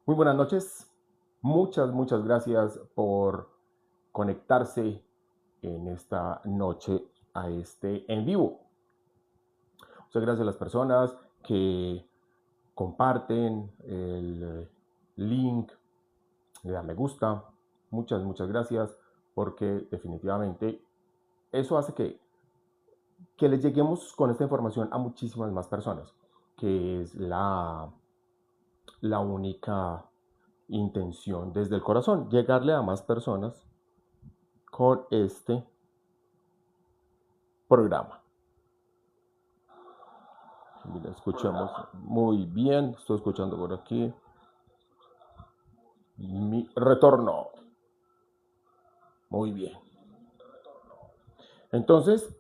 Muy buenas noches. Muchas gracias por conectarse en esta noche a este en vivo. Muchas gracias a las personas que comparten el link, le dan me gusta. Muchas gracias porque definitivamente eso hace que les lleguemos con esta información a muchísimas más personas, que es la única intención desde el corazón, llegarle a más personas con este programa. Mira, escuchamos muy bien, estoy escuchando por aquí mi retorno. Muy bien. Entonces,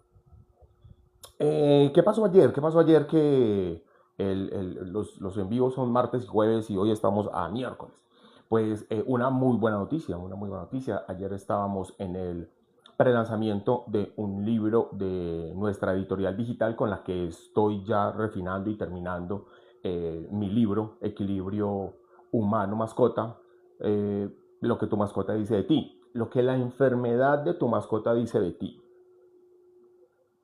¿qué pasó ayer? ¿Qué pasó ayer que los en vivos son martes y jueves y hoy estamos a miércoles? Pues una muy buena noticia, una muy buena noticia. Ayer estábamos en el prelanzamiento de un libro de nuestra editorial digital con la que estoy ya refinando y terminando mi libro, Equilibrio Humano Mascota, lo que tu mascota dice de ti, lo que la enfermedad de tu mascota dice de ti.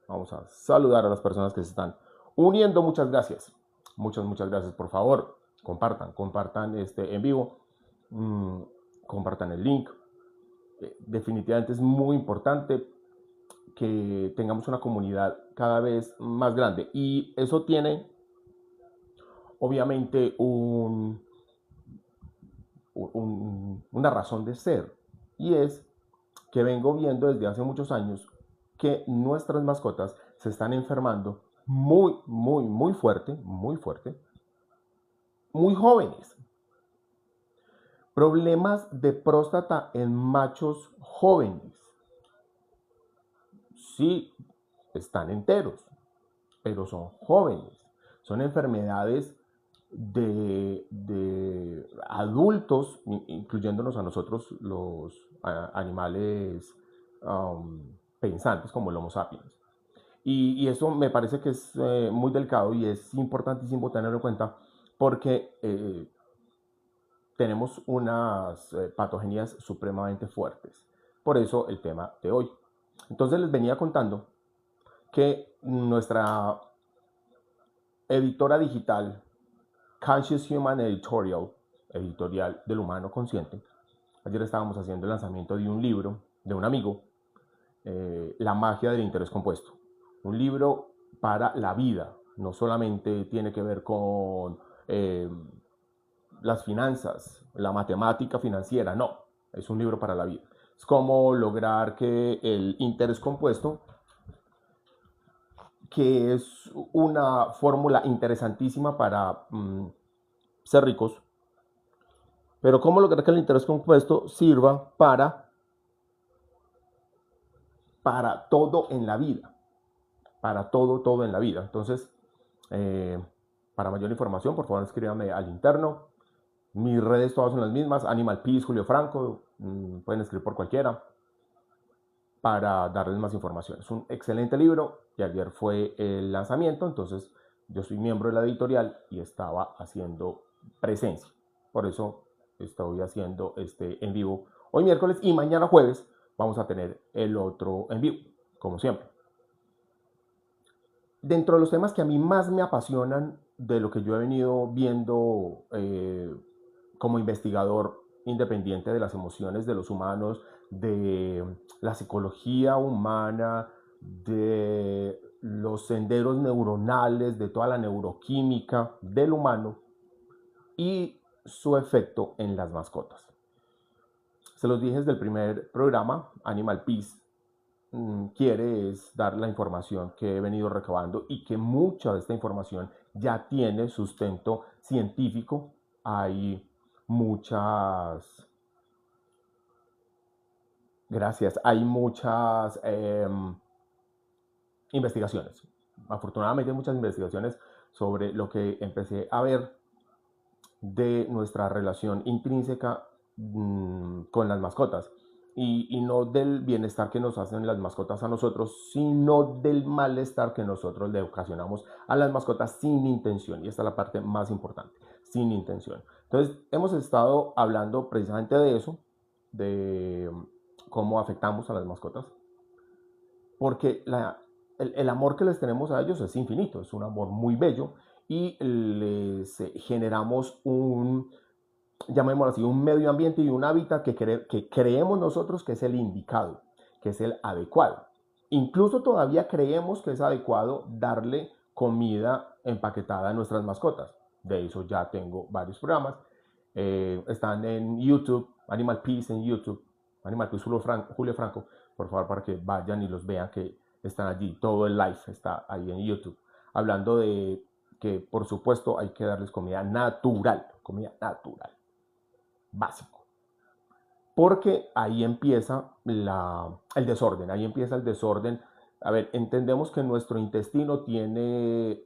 Vamos a saludar a las personas que se están uniendo. Muchas gracias. Muchas gracias. Por favor, compartan este en vivo. Compartan el link. Definitivamente es muy importante que tengamos una comunidad cada vez más grande. Y eso tiene, obviamente, una razón de ser. Y es que vengo viendo desde hace muchos años que nuestras mascotas se están enfermando muy fuerte, muy jóvenes. Problemas de próstata en machos jóvenes. Sí, están enteros, pero son jóvenes. Son enfermedades de adultos, incluyéndonos a nosotros los animales pensantes como el Homo sapiens. Y eso me parece que es muy delicado y es importantísimo tenerlo en cuenta porque tenemos unas patogenías supremamente fuertes. Por eso el tema de hoy. Entonces les venía contando que nuestra editora digital, Conscious Human Editorial, editorial del humano consciente, ayer estábamos haciendo el lanzamiento de un libro de un amigo, La magia del interés compuesto. Un libro para la vida, no solamente tiene que ver con las finanzas, la matemática financiera, no, es un libro para la vida. Es cómo lograr que el interés compuesto, que es una fórmula interesantísima para ser ricos, pero cómo lograr que el interés compuesto sirva para todo en la vida, para todo en la vida. Entonces, para mayor información, por favor, escríbanme al interno. Mis redes todas son las mismas, Animal Peace, Julio Franco, pueden escribir por cualquiera para darles más información. Es un excelente libro y ayer fue el lanzamiento, entonces yo soy miembro de la editorial y estaba haciendo presencia. Por eso estoy haciendo este en vivo hoy miércoles y mañana jueves vamos a tener el otro en vivo, como siempre. Dentro de los temas que a mí más me apasionan de lo que yo he venido viendo como investigador independiente de las emociones de los humanos, de la psicología humana, de los senderos neuronales, de toda la neuroquímica del humano y su efecto en las mascotas. Se los dije desde el primer programa, Animal Peace quiere es dar la información que he venido recabando y que mucha de esta información ya tiene sustento científico. Hay muchas, hay muchas investigaciones. Afortunadamente hay muchas investigaciones sobre lo que empecé a ver de nuestra relación intrínseca con las mascotas. Y no del bienestar que nos hacen las mascotas a nosotros, sino del malestar que nosotros le ocasionamos a las mascotas sin intención. Y esta es la parte más importante. sin intención. Entonces, hemos estado hablando precisamente de eso, de cómo afectamos a las mascotas, porque el amor que les tenemos a ellos es infinito, es un amor muy bello y les generamos un, llamémoslo así, un medio ambiente y un hábitat que creemos nosotros que es el indicado, que es el adecuado. Incluso todavía creemos que es adecuado darle comida empaquetada a nuestras mascotas. De eso ya tengo varios programas. Están en YouTube, Animal Peace en YouTube, Animal Peace Julio Franco, por favor, para que vayan y los vean que están allí. Todo el live está ahí en YouTube. Hablando de que, por supuesto, hay que darles comida natural, básico. Porque ahí empieza el desorden, ahí empieza el desorden. A ver, entendemos que nuestro intestino tiene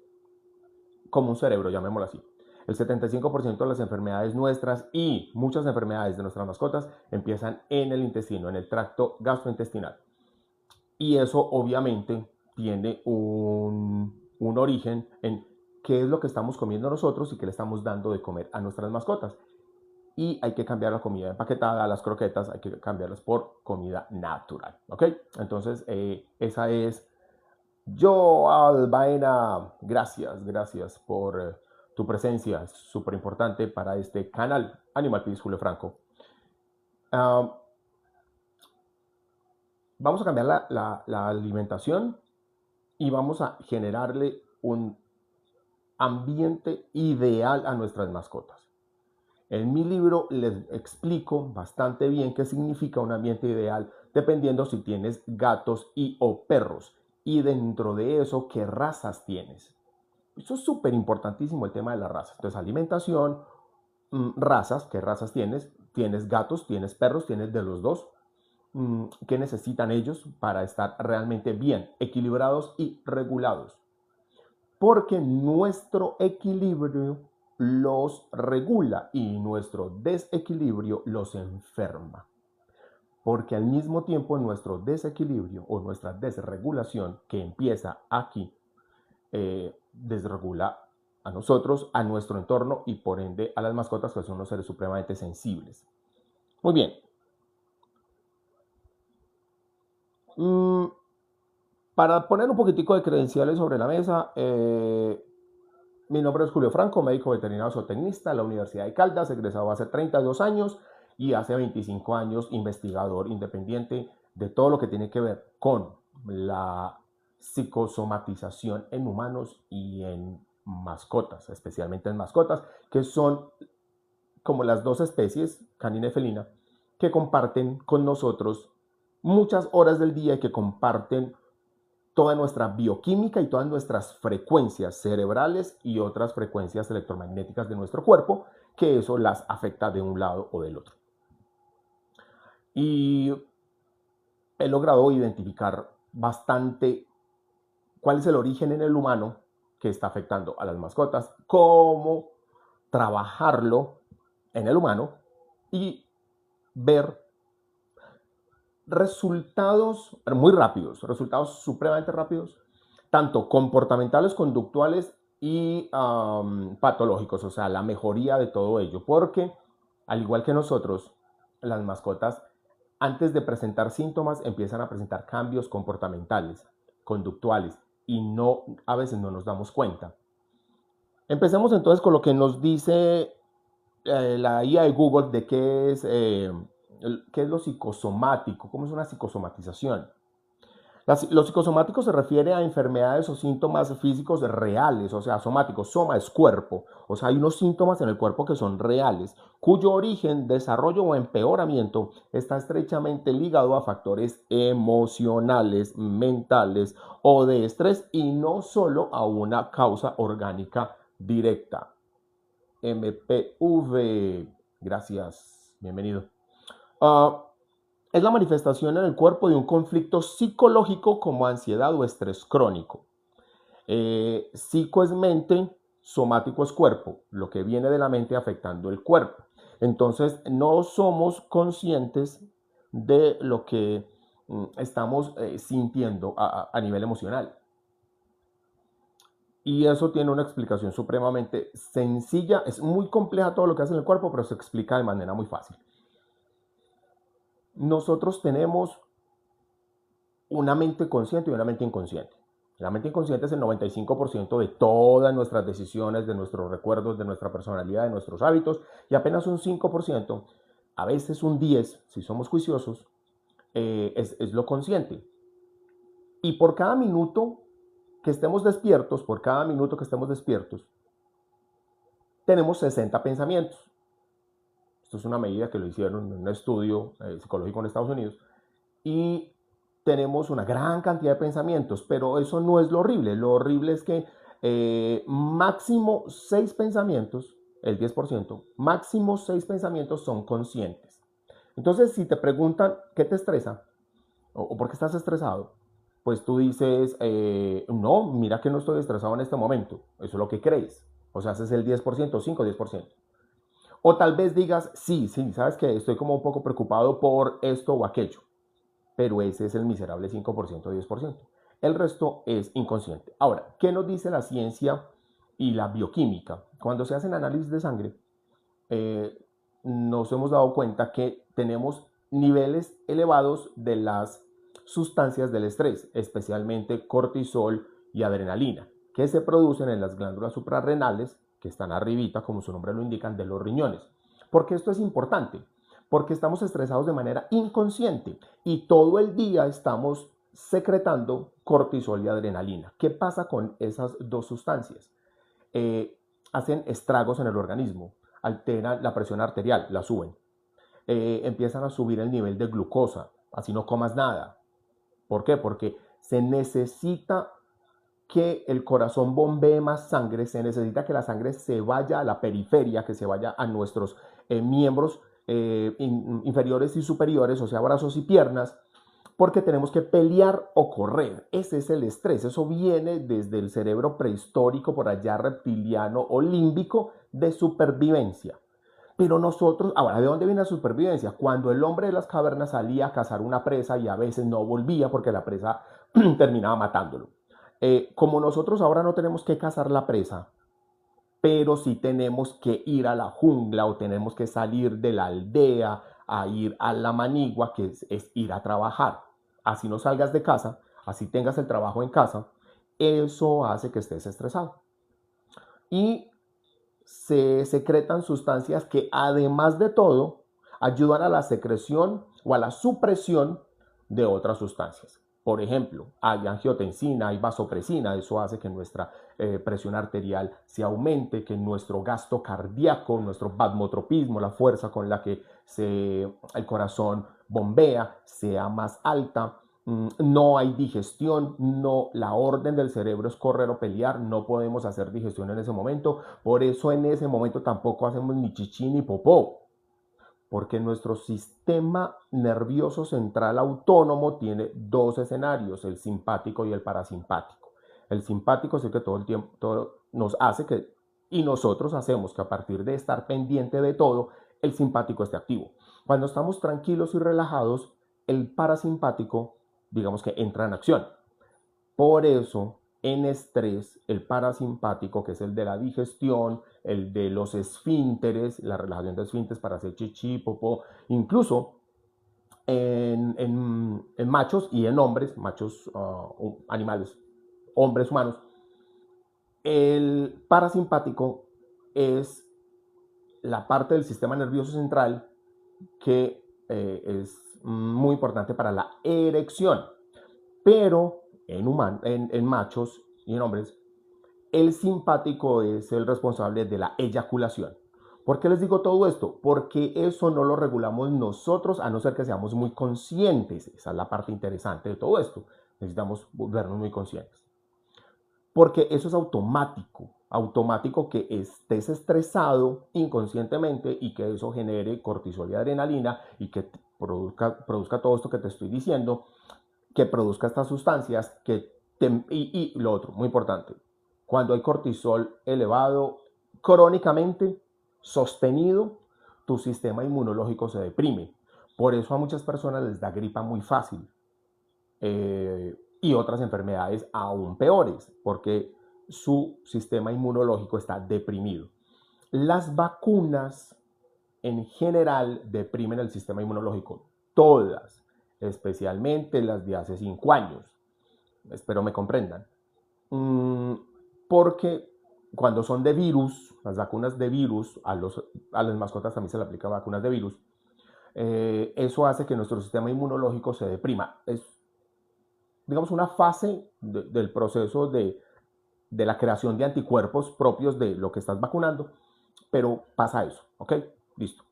como un cerebro, llamémoslo así. El 75% de las enfermedades nuestras y muchas enfermedades de nuestras mascotas empiezan en el intestino, en el tracto gastrointestinal. Y eso obviamente tiene un origen en qué es lo que estamos comiendo nosotros y qué le estamos dando de comer a nuestras mascotas. Y hay que cambiar la comida empaquetada, las croquetas, hay que cambiarlas por comida natural, ¿ok? Entonces, esa es yo, Albaena. Gracias por tu presencia, es súper importante para este canal, Animal Peace Julio Franco. Vamos a cambiar la alimentación y vamos a generarle un ambiente ideal a nuestras mascotas. En mi libro les explico bastante bien qué significa un ambiente ideal dependiendo si tienes gatos y o perros y dentro de eso qué razas tienes. Eso es súper importantísimo el tema de las razas. Entonces, alimentación, razas, ¿qué razas tienes? Tienes gatos, tienes perros, tienes de los dos. ¿Qué necesitan ellos para estar realmente bien, equilibrados y regulados? Porque nuestro equilibrio los regula y nuestro desequilibrio los enferma. Porque al mismo tiempo nuestro desequilibrio o nuestra desregulación que empieza aquí desregula a nosotros, a nuestro entorno y por ende a las mascotas, que son unos seres supremamente sensibles. Muy bien. Para poner un poquitico de credenciales sobre la mesa, mi nombre es Julio Franco, médico veterinario zootecnista de la Universidad de Caldas, egresado hace 32 años y hace 25 años investigador independiente de todo lo que tiene que ver con la psicosomatización en humanos y en mascotas, especialmente en mascotas, que son como las dos especies, canina y felina, que comparten con nosotros muchas horas del día y que comparten toda nuestra bioquímica y todas nuestras frecuencias cerebrales y otras frecuencias electromagnéticas de nuestro cuerpo, que eso las afecta de un lado o del otro. Y he logrado identificar bastante cuál es el origen en el humano que está afectando a las mascotas, cómo trabajarlo en el humano y ver resultados muy rápidos, resultados supremamente rápidos, tanto comportamentales, conductuales y patológicos, o sea, la mejoría de todo ello, porque al igual que nosotros, las mascotas, antes de presentar síntomas, empiezan a presentar cambios comportamentales, conductuales, y no, a veces no nos damos cuenta. Empecemos entonces con lo que nos dice la IA de Google de qué es lo psicosomático, cómo es una psicosomatización. Lo psicosomático se refiere a enfermedades o síntomas físicos reales, o sea, somáticos. Soma es cuerpo, o sea, hay unos síntomas en el cuerpo que son reales, cuyo origen, desarrollo o empeoramiento está estrechamente ligado a factores emocionales, mentales o de estrés y no solo a una causa orgánica directa. MPV, gracias, bienvenido. Es la manifestación en el cuerpo de un conflicto psicológico como ansiedad o estrés crónico. Psico es mente, somático es cuerpo, lo que viene de la mente afectando el cuerpo. Entonces, no somos conscientes de lo que estamos sintiendo a nivel emocional. Y eso tiene una explicación supremamente sencilla. Es muy compleja todo lo que hace en el cuerpo, pero se explica de manera muy fácil. Nosotros tenemos una mente consciente y una mente inconsciente. La mente inconsciente es el 95% de todas nuestras decisiones, de nuestros recuerdos, de nuestra personalidad, de nuestros hábitos, y apenas un 5%, a veces un 10%, si somos juiciosos, es lo consciente. Y por cada minuto que estemos despiertos, tenemos 60 pensamientos. Esto es una medida que lo hicieron en un estudio psicológico en Estados Unidos. Y tenemos una gran cantidad de pensamientos, pero eso no es lo horrible. Lo horrible es que máximo 6 pensamientos, el 10%, máximo 6 pensamientos son conscientes. Entonces, si te preguntan qué te estresa o por qué estás estresado, pues tú dices, no, mira que no estoy estresado en este momento. Eso es lo que crees. O sea, haces el 10%, 5, 10%. O tal vez digas, sí, sabes que estoy como un poco preocupado por esto o aquello, pero ese es el miserable 5%, 10%. El resto es inconsciente. Ahora, ¿qué nos dice la ciencia y la bioquímica? Cuando se hacen análisis de sangre, eh, nos hemos dado cuenta que tenemos niveles elevados de las sustancias del estrés, especialmente cortisol y adrenalina, que se producen en las glándulas suprarrenales, que están arribita, como su nombre lo indican, de los riñones. ¿Por qué esto es importante? Porque estamos estresados de manera inconsciente y todo el día estamos secretando cortisol y adrenalina. ¿Qué pasa con esas dos sustancias? Hacen estragos en el organismo, alteran la presión arterial, la suben, empiezan a subir el nivel de glucosa, así no comas nada. ¿Por qué? Porque se necesita que el corazón bombee más sangre, se necesita que la sangre se vaya a la periferia, que se vaya a nuestros miembros inferiores y superiores, o sea, brazos y piernas, porque tenemos que pelear o correr. Ese es el estrés. Eso viene desde el cerebro prehistórico, por allá reptiliano o límbico, de supervivencia. Pero nosotros, ahora, ¿de dónde viene la supervivencia? Cuando el hombre de las cavernas salía a cazar una presa y a veces no volvía porque la presa terminaba matándolo. Como nosotros ahora no tenemos que cazar la presa, pero sí tenemos que ir a la jungla o tenemos que salir de la aldea a ir a la manigua, que es ir a trabajar. Así no salgas de casa, así tengas el trabajo en casa, eso hace que estés estresado. Y se secretan sustancias que además de todo ayudan a la secreción o a la supresión de otras sustancias. Por ejemplo, hay angiotensina, hay vasopresina, eso hace que nuestra presión arterial se aumente, que nuestro gasto cardíaco, nuestro vasmotropismo, la fuerza con la que el corazón bombea, sea más alta. No hay digestión, no, la orden del cerebro es correr o pelear, no podemos hacer digestión en ese momento, por eso en ese momento tampoco hacemos ni chichi ni popó, porque nuestro sistema nervioso central autónomo tiene dos escenarios, el simpático y el parasimpático. El simpático es el que todo el tiempo nos hace que, y nosotros hacemos que a partir de estar pendiente de todo, el simpático esté activo. Cuando estamos tranquilos y relajados, el parasimpático, digamos que entra en acción. Por eso, en estrés, el parasimpático, que es el de la digestión, el de los esfínteres, la relajación de esfínteres para hacer chichi, popó, incluso en machos y en hombres, machos animales, hombres humanos, el parasimpático es la parte del sistema nervioso central que es muy importante para la erección, pero en machos y en hombres, el simpático es el responsable de la eyaculación. ¿Por qué les digo todo esto? Porque eso no lo regulamos nosotros a no ser que seamos muy conscientes. Esa es la parte interesante de todo esto. Necesitamos volvernos muy conscientes. Porque eso es automático que estés estresado inconscientemente y que eso genere cortisol y adrenalina y que produzca todo esto que te estoy diciendo, que produzca estas sustancias y lo otro, muy importante, cuando hay cortisol elevado crónicamente, sostenido, tu sistema inmunológico se deprime. Por eso a muchas personas les da gripa muy fácil y otras enfermedades aún peores, porque su sistema inmunológico está deprimido. Las vacunas en general deprimen el sistema inmunológico, todas, especialmente las de hace 5 años. Espero me comprendan. Porque cuando son de virus, las vacunas de virus, a las mascotas también se le aplican vacunas de virus, eso hace que nuestro sistema inmunológico se deprima. Es, digamos, una fase del proceso de la creación de anticuerpos propios de lo que estás vacunando, pero pasa eso, ¿ok? Listo.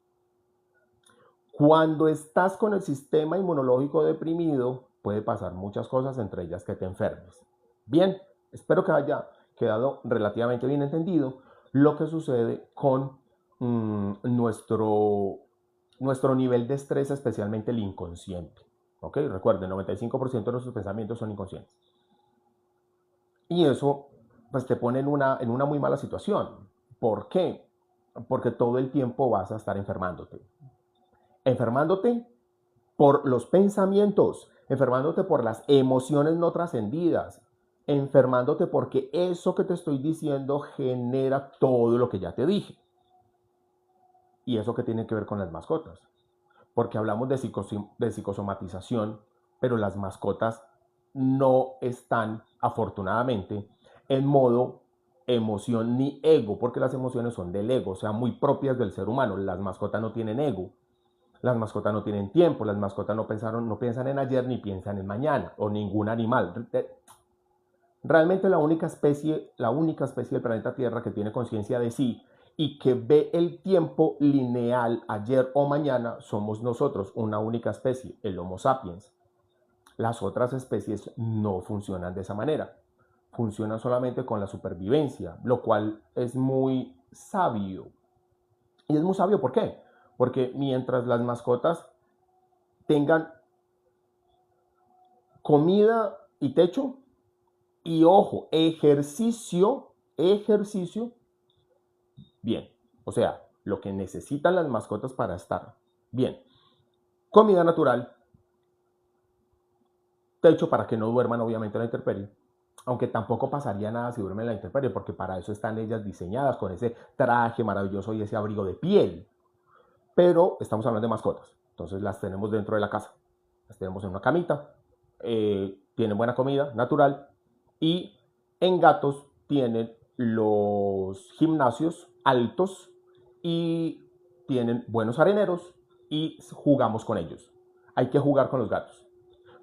Cuando estás con el sistema inmunológico deprimido, puede pasar muchas cosas, entre ellas que te enfermes. Bien, espero que haya quedado relativamente bien entendido lo que sucede con nuestro nivel de estrés, especialmente el inconsciente. ¿Ok? Recuerden, 95% de nuestros pensamientos son inconscientes. Y eso pues te pone en una muy mala situación. ¿Por qué? Porque todo el tiempo vas a estar enfermándote. Enfermándote por los pensamientos, enfermándote por las emociones no trascendidas, enfermándote porque eso que te estoy diciendo genera todo lo que ya te dije. Y eso que tiene que ver con las mascotas. Porque hablamos de psicosomatización, pero las mascotas no están, afortunadamente, en modo emoción ni ego, porque las emociones son del ego, o sea, muy propias del ser humano. Las mascotas no tienen ego, las mascotas no tienen tiempo, las mascotas no piensan en ayer ni piensan en mañana, o ningún animal. Realmente la única especie del planeta Tierra que tiene conciencia de sí y que ve el tiempo lineal ayer o mañana somos nosotros, una única especie, el Homo sapiens. Las otras especies no funcionan de esa manera, funcionan solamente con la supervivencia, lo cual es muy sabio. Y es muy sabio, ¿por qué? Porque mientras las mascotas tengan comida y techo, y ojo, ejercicio, bien. O sea, lo que necesitan las mascotas para estar bien. Comida natural, techo para que no duerman obviamente en la intemperie, aunque tampoco pasaría nada si duermen en la intemperie, porque para eso están ellas diseñadas con ese traje maravilloso y ese abrigo de piel. Pero estamos hablando de mascotas, entonces las tenemos dentro de la casa, las tenemos en una camita, tienen buena comida natural y en gatos tienen los gimnasios altos y tienen buenos areneros y jugamos con ellos. Hay que jugar con los gatos,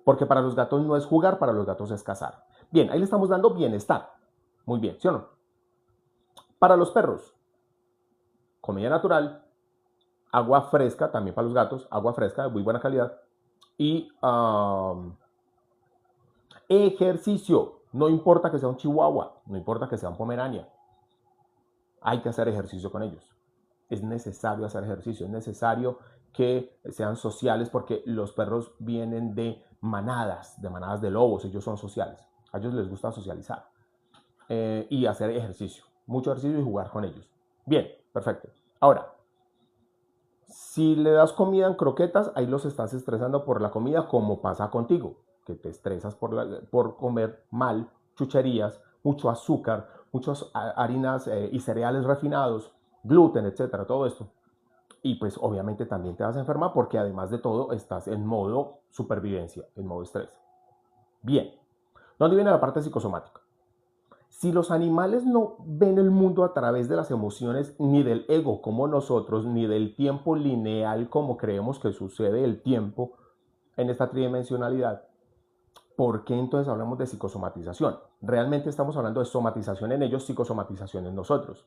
porque para los gatos no es jugar, para los gatos es cazar. Bien, ahí le estamos dando bienestar. Muy bien, ¿sí o no? Para los perros, comida natural, agua fresca, también para los gatos, agua fresca de muy buena calidad y ejercicio. No importa que sea un chihuahua, no importa que sea un pomerania, hay que hacer ejercicio con ellos. Es necesario hacer ejercicio, es necesario que sean sociales porque los perros vienen de manadas de lobos, ellos son sociales, a ellos les gusta socializar y hacer ejercicio, mucho ejercicio y jugar con ellos. Bien, perfecto. Ahora, si le das comida en croquetas, ahí los estás estresando por la comida, como pasa contigo, que te estresas por comer mal, chucherías, mucho azúcar, muchas harinas y cereales refinados, gluten, etcétera, todo esto. Y pues obviamente también te vas a enfermar porque además de todo estás en modo supervivencia, en modo estrés. Bien, ¿dónde viene la parte psicosomática? Si los animales no ven el mundo a través de las emociones, ni del ego como nosotros, ni del tiempo lineal como creemos que sucede el tiempo en esta tridimensionalidad, ¿por qué entonces hablamos de psicosomatización? Realmente estamos hablando de somatización en ellos, psicosomatización en nosotros.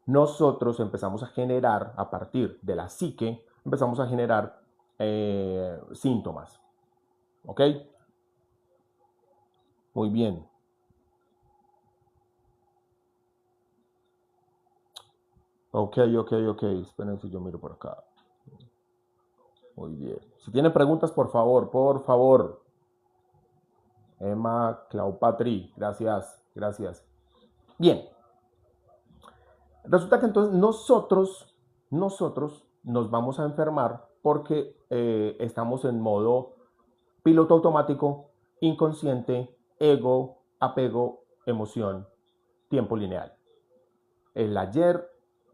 Nosotros empezamos a generar, a partir de la psique, empezamos a generar síntomas. ¿Ok? Muy bien. Ok. Esperen si yo miro por acá. Muy bien. Si tienen preguntas, por favor, por favor. Emma, Claupatri, gracias. Bien. Resulta que entonces nosotros nos vamos a enfermar porque estamos en modo piloto automático, inconsciente, ego, apego, emoción. tiempo lineal. El ayer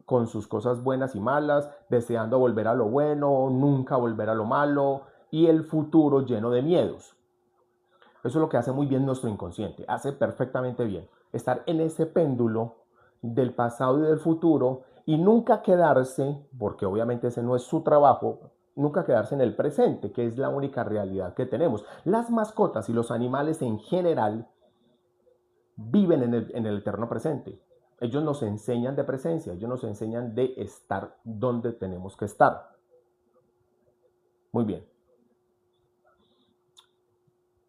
con sus cosas buenas y malas, deseando volver a lo bueno, nunca volver a lo malo, y el futuro lleno de miedos. Eso es lo que hace muy bien nuestro inconsciente, hace perfectamente bien. Estar en ese péndulo del pasado y del futuro y nunca quedarse, porque obviamente ese no es su trabajo, nunca quedarse en el presente, que es la única realidad que tenemos. Las mascotas y los animales en general viven en el eterno presente. Ellos nos enseñan de presencia, ellos nos enseñan de estar donde tenemos que estar. Muy bien.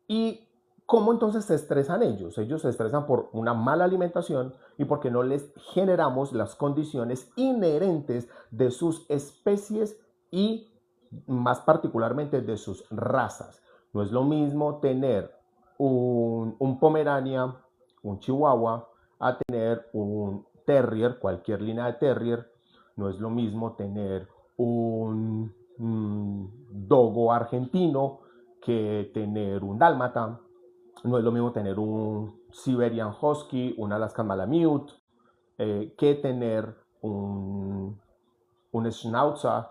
¿Y cómo entonces se estresan ellos? Ellos se estresan por una mala alimentación y porque no les generamos las condiciones inherentes de sus especies y más particularmente de sus razas. No es lo mismo tener un Pomerania, un Chihuahua, a tener un Terrier, cualquier línea de Terrier. No es lo mismo tener un Dogo argentino que tener un Dálmata. No es lo mismo tener un Siberian Husky, un Alaskan Malamute, que tener un Schnauzer.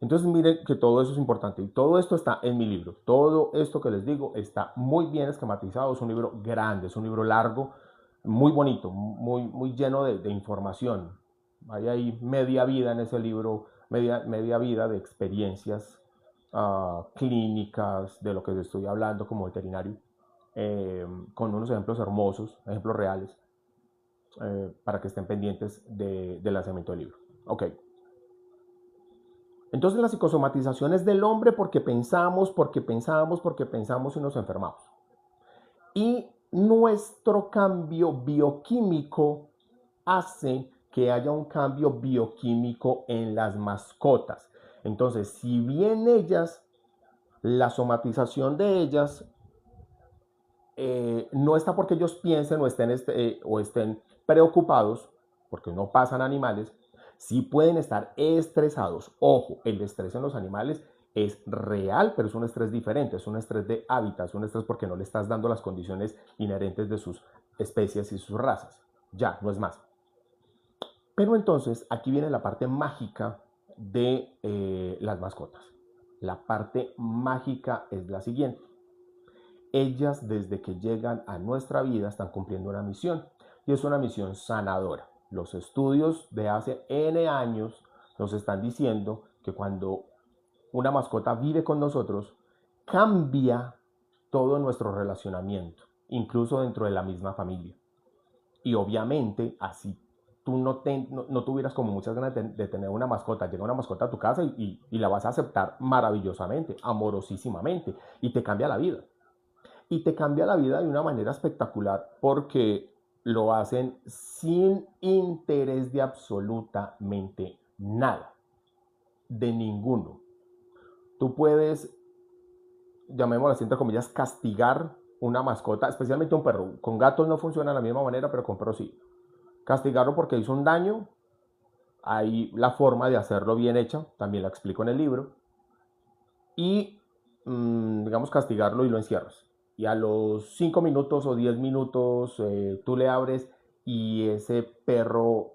Entonces miren que todo eso es importante y todo esto está en mi libro. Todo esto que les digo está muy bien esquematizado. Es un libro grande, es un libro largo, muy bonito, muy lleno de información. Hay ahí media vida en ese libro, media vida de experiencias clínicas, de lo que estoy hablando como veterinario, con unos ejemplos hermosos, ejemplos reales, para que estén pendientes del lanzamiento del libro. Ok. Entonces la psicosomatización es del hombre porque pensamos y nos enfermamos. Y nuestro cambio bioquímico hace que haya un cambio bioquímico en las mascotas. Entonces, si bien ellas, la somatización de ellas no está porque ellos piensen o estén preocupados, porque no pasan animales, sí pueden estar estresados. Ojo, el estrés en los animales es real, pero es un estrés diferente, es un estrés de hábitat, es un estrés porque no le estás dando las condiciones inherentes de sus especies y sus razas. Ya, no es más. Pero entonces aquí viene la parte mágica de las mascotas. La parte mágica es la siguiente. Ellas desde que llegan a nuestra vida están cumpliendo una misión y es una misión sanadora. Los estudios de hace N años nos están diciendo que cuando una mascota vive con nosotros, cambia todo nuestro relacionamiento, incluso dentro de la misma familia. Y obviamente así tú no tuvieras como muchas ganas de tener una mascota, llega una mascota a tu casa y la vas a aceptar maravillosamente, amorosísimamente, y te cambia la vida. Y te cambia la vida de una manera espectacular porque lo hacen sin interés de absolutamente nada, de ninguno. Tú puedes, llamémoslo así entre comillas, castigar una mascota, especialmente un perro. Con gatos no funciona de la misma manera, pero con perros sí. Castigarlo porque hizo un daño, hay la forma de hacerlo bien hecha, también la explico en el libro. Y, digamos, castigarlo y lo encierras. Y a los 5 minutos o 10 minutos tú le abres y ese perro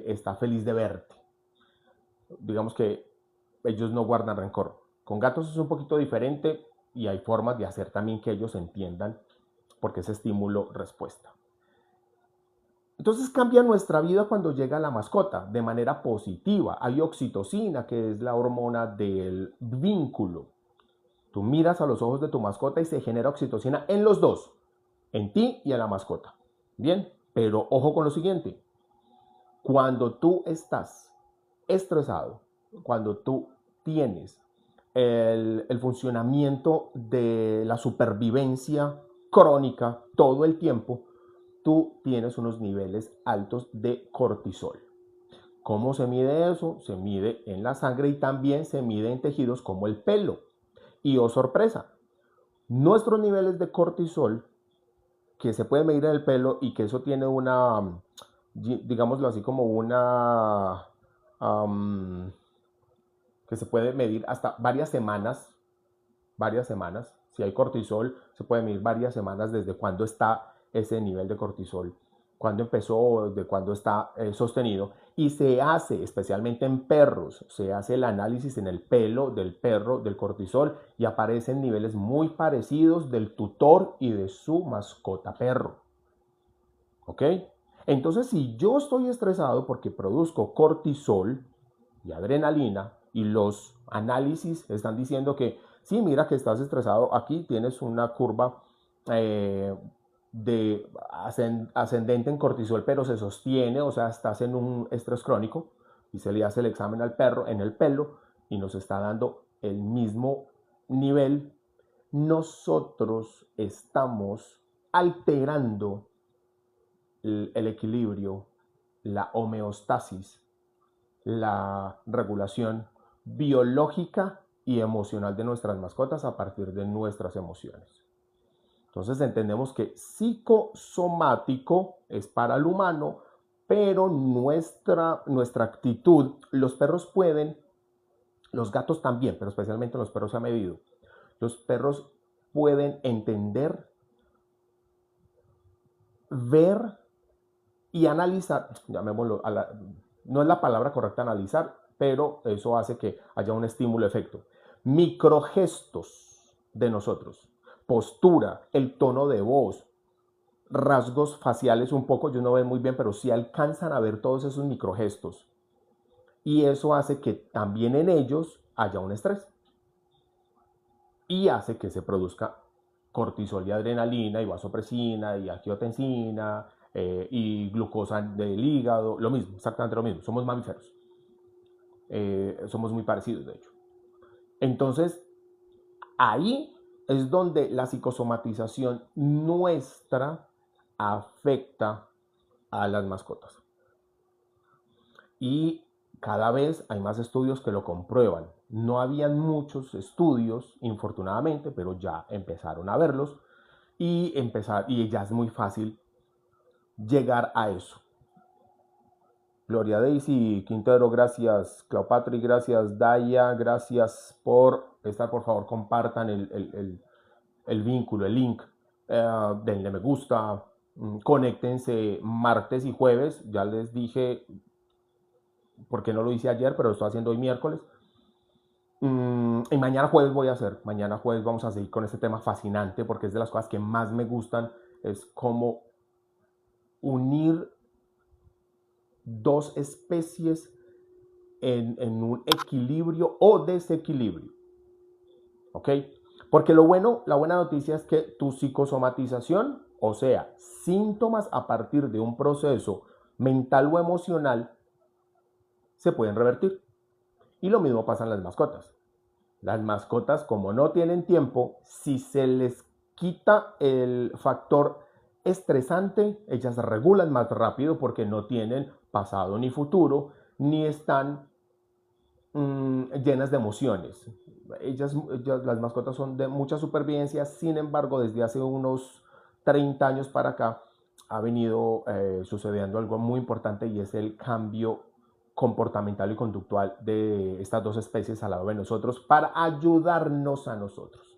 está feliz de verte. Digamos que ellos no guardan rencor. Con gatos es un poquito diferente y hay formas de hacer también que ellos entiendan porque es estímulo-respuesta. Entonces cambia nuestra vida cuando llega la mascota de manera positiva. Hay oxitocina, que es la hormona del vínculo. Tú miras a los ojos de tu mascota y se genera oxitocina en los dos, en ti y en la mascota. Bien, pero ojo con lo siguiente. Cuando tú estás estresado, cuando tú tienes el funcionamiento de la supervivencia crónica todo el tiempo, tú tienes unos niveles altos de cortisol. ¿Cómo se mide eso? Se mide en la sangre y también se mide en tejidos como el pelo. Y oh sorpresa, nuestros niveles de cortisol, que se puede medir en el pelo y que eso tiene una, digámoslo así, como una, que se puede medir hasta varias semanas. Si hay cortisol, se puede medir varias semanas desde cuándo está ese nivel de cortisol cuándo empezó, de cuándo está sostenido, y se hace, especialmente en perros, se hace el análisis en el pelo del perro del cortisol y aparecen niveles muy parecidos del tutor y de su mascota perro. ¿Ok? Entonces, si yo estoy estresado porque produzco cortisol y adrenalina y los análisis están diciendo que sí, mira que estás estresado, aquí tienes una curva eh, de ascendente en cortisol, pero se sostiene, o sea, estás en un estrés crónico y se le hace el examen al perro en el pelo y nos está dando el mismo nivel. Nosotros estamos alterando el equilibrio, la homeostasis, la regulación biológica y emocional de nuestras mascotas a partir de nuestras emociones. Entonces entendemos que psicosomático es para el humano, pero nuestra actitud, los perros pueden, los gatos también, pero especialmente los perros se ha medido, los perros pueden entender, ver y analizar, llamémoslo, no es la palabra correcta analizar, pero eso hace que haya un estímulo-efecto. Microgestos de nosotros, postura, el tono de voz, rasgos faciales un poco, ellos no ven muy bien, pero sí alcanzan a ver todos esos microgestos. Y eso hace que también en ellos haya un estrés. Y hace que se produzca cortisol y adrenalina y vasopresina y angiotensina y glucosa del hígado, lo mismo, exactamente lo mismo. Somos mamíferos. Somos muy parecidos, de hecho. Entonces, ahí es donde la psicosomatización nuestra afecta a las mascotas. Y cada vez hay más estudios que lo comprueban. No habían muchos estudios, infortunadamente, pero ya empezaron a verlos y ya es muy fácil llegar a eso. Gloria Daisy Quintero, gracias. Cleopatri, gracias. Daya, gracias por estar. Por favor, compartan el vínculo, el link. Denle me gusta. Conéctense martes y jueves. Ya les dije, porque no lo hice ayer, pero lo estoy haciendo hoy miércoles. Y mañana jueves voy a hacer. Mañana jueves vamos a seguir con este tema fascinante porque es de las cosas que más me gustan. Es cómo unir dos especies en un equilibrio o desequilibrio. ¿Ok? Porque la buena noticia es que tu psicosomatización, o sea, síntomas a partir de un proceso mental o emocional, se pueden revertir. Y lo mismo pasa en las mascotas. Las mascotas, como no tienen tiempo, si se les quita el factor estresante, ellas se regulan más rápido porque no tienen pasado ni futuro, ni están llenas de emociones. Las mascotas son de mucha supervivencia, sin embargo, desde hace unos 30 años para acá ha venido sucediendo algo muy importante y es el cambio comportamental y conductual de estas dos especies al lado de nosotros para ayudarnos a nosotros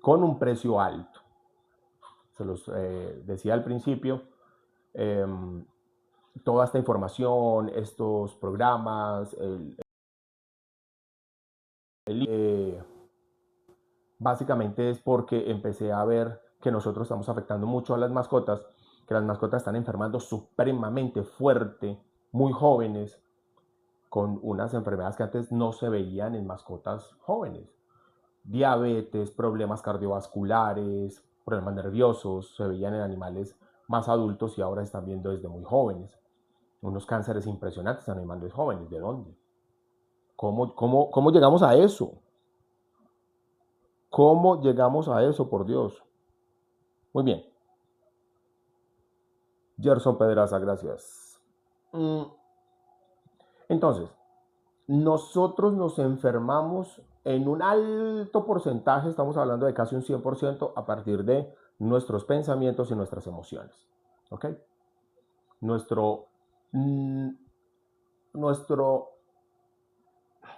con un precio alto. Se los decía al principio, toda esta información, estos programas, básicamente es porque empecé a ver que nosotros estamos afectando mucho a las mascotas, que las mascotas están enfermando supremamente fuerte, muy jóvenes, con unas enfermedades que antes no se veían en mascotas jóvenes. Diabetes, problemas cardiovasculares, problemas nerviosos, se veían en animales más adultos y ahora se están viendo desde muy jóvenes. Unos cánceres impresionantes en animales jóvenes. ¿De dónde? ¿Cómo llegamos a eso? ¿Cómo llegamos a eso, por Dios? Muy bien. Gerson Pedraza, gracias. Entonces, nosotros nos enfermamos en un alto porcentaje, estamos hablando de casi un 100%, a partir de nuestros pensamientos y nuestras emociones. ¿Ok? Nuestro, nuestro,